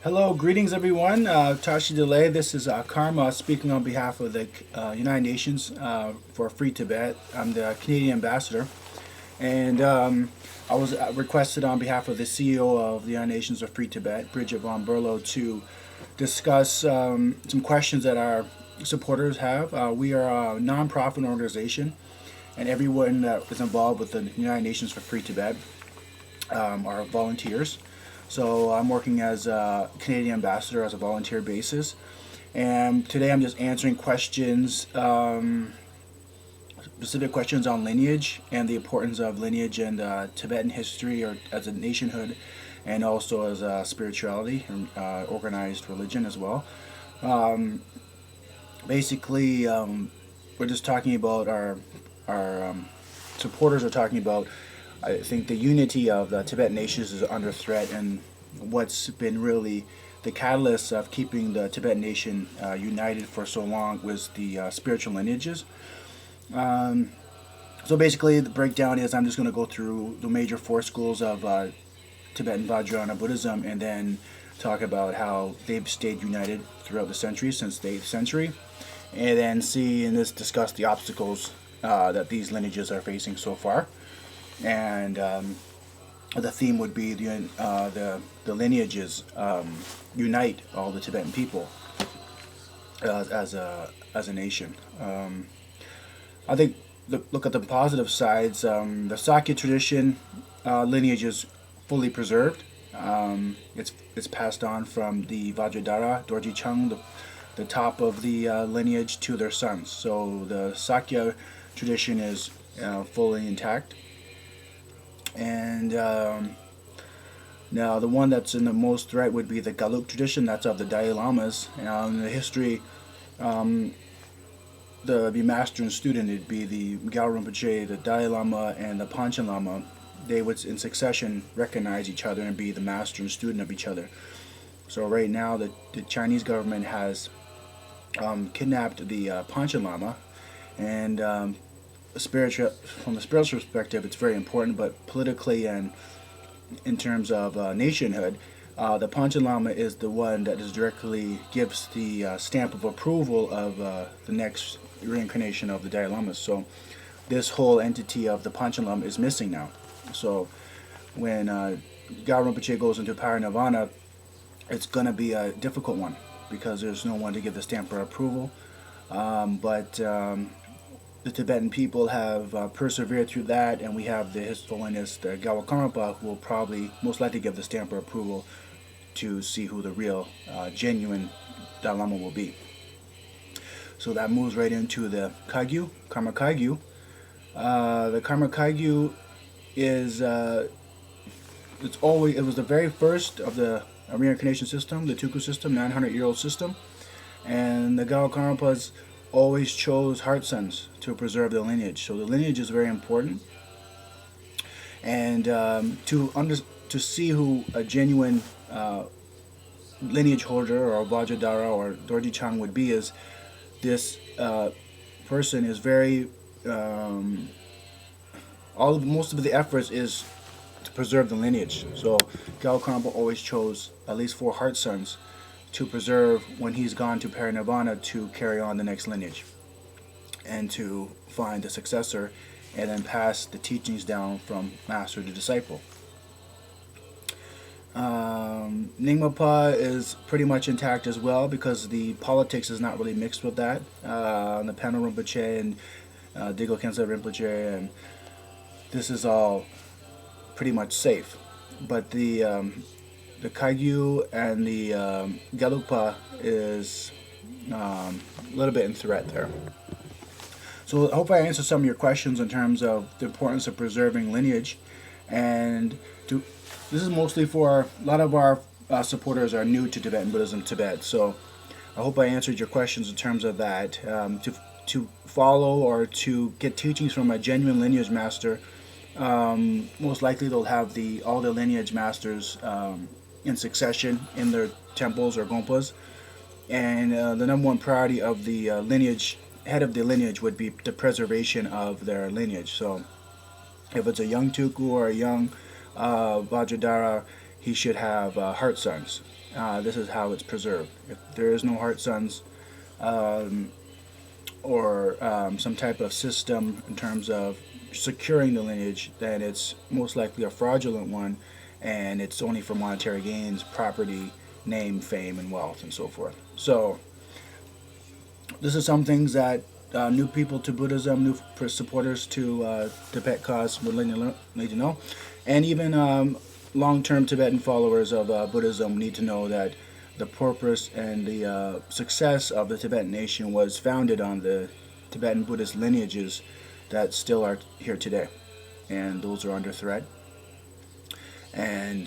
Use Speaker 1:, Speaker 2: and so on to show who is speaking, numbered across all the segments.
Speaker 1: Hello, greetings everyone. Tashi Delay. This is Karma speaking on behalf of the United Nations for Free Tibet. I'm the Canadian ambassador, and I was requested on behalf of the CEO of the United Nations of Free Tibet, Bridget von Berlo, to discuss some questions that our supporters have. We are a non-profit organization, and everyone that is involved with the United Nations for Free Tibet are volunteers. So I'm working as a Canadian ambassador as a volunteer basis. And today I'm just answering questions, specific questions on lineage and the importance of lineage and Tibetan history or as a nationhood and also as a spirituality and organized religion as well. Um, Basically, we're just talking about our supporters are talking about. I think the unity of the Tibetan nations is under threat, and what's been really the catalyst of keeping the Tibetan nation united for so long was the spiritual lineages. Um, so basically, the breakdown is I'm just going to go through the major four schools of Tibetan Vajrayana Buddhism, and then talk about how they've stayed united throughout the centuries since the 8th century, and then see and just discuss the obstacles that these lineages are facing so far. And the theme would be the lineages unite all the Tibetan people as a nation. I think look at the positive sides. The Sakya tradition lineage is fully preserved. It's passed on from the Vajradhara, Dorji Chung, the top of the lineage, to their sons. So the Sakya tradition is fully intact. And now the one that's in the most threat would be the Galuk tradition. That's of the Dalai Lamas. In the history, the master and student, it'd be the Gyal Rinpoche, the Dalai Lama, and the Panchen Lama. They would, in succession, recognize each other and be the master and student of each other. So right now, the Chinese government has kidnapped the Panchen Lama, and from the spiritual perspective, it's very important, but politically and in terms of nationhood, the Panchen Lama is the one that is directly gives the stamp of approval of the next reincarnation of the Dalai Lamas. So this whole entity of the Panchen Lama is missing now. So when Gyal Rinpoche goes into Parinirvana, it's going to be a difficult one because there's no one to give the stamp of approval. But the Tibetan people have persevered through that, and we have His Holiness the Karmapa, who will probably most likely give the stamp of approval to see who the real, genuine Dalai Lama will be. So that moves right into the Kagyu, Karma Kagyu. The Karma Kagyu is it was the very first of the reincarnation system, the Tuku system, 900-year-old system, and the Gyal Karmapas always chose heart sons to preserve the lineage. So the lineage is very important, and to see who a genuine lineage holder or Vajradhara or Dorji Chang would be is this person is very most of the efforts is to preserve the lineage. So Gyal Karmapa always chose at least 4 heart sons to preserve when he's gone to Parinirvana to carry on the next lineage and to find a successor and then pass the teachings down from master to disciple. Nyingmapa is pretty much intact as well because the politics is not really mixed with that. The Pano Rinpoche and Digo Khyentse Rinpoche, and this is all pretty much safe. But the Kagyu and the Gelugpa is a little bit in threat there. So I hope I answered some of your questions in terms of the importance of preserving lineage. And this is mostly for a lot of our supporters are new to Tibetan Buddhism, Tibet. So I hope I answered your questions in terms of that. To follow or to get teachings from a genuine lineage master, most likely they'll have all the lineage masters in succession in their temples or gompas, and the number one priority of the head of the lineage would be the preservation of their lineage. So if it's a young Tuku or a young Vajradhara, he should have heart sons. this is how it's preserved. If there is no heart suns, or some type of system in terms of securing the lineage, then it's most likely a fraudulent one, and it's only for monetary gains, property, name, fame, and wealth, and so forth. So, this is some things that new people to Buddhism, new supporters to Tibet cause would need to know, and even long-term Tibetan followers of Buddhism need to know that the purpose and the success of the Tibetan nation was founded on the Tibetan Buddhist lineages that still are here today, and those are under threat. And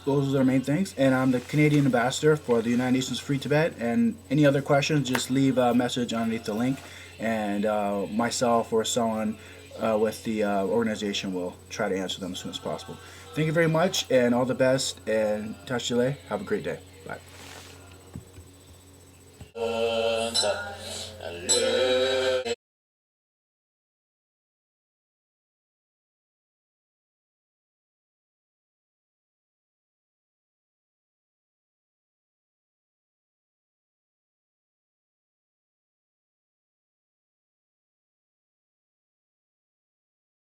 Speaker 1: those are our main things. And I'm the Canadian ambassador for the United Nations Free Tibet. And any other questions, just leave a message underneath the link, and myself or someone with the organization will try to answer them as soon as possible. Thank you very much, and all the best, and Tashile. Have a great day. Bye.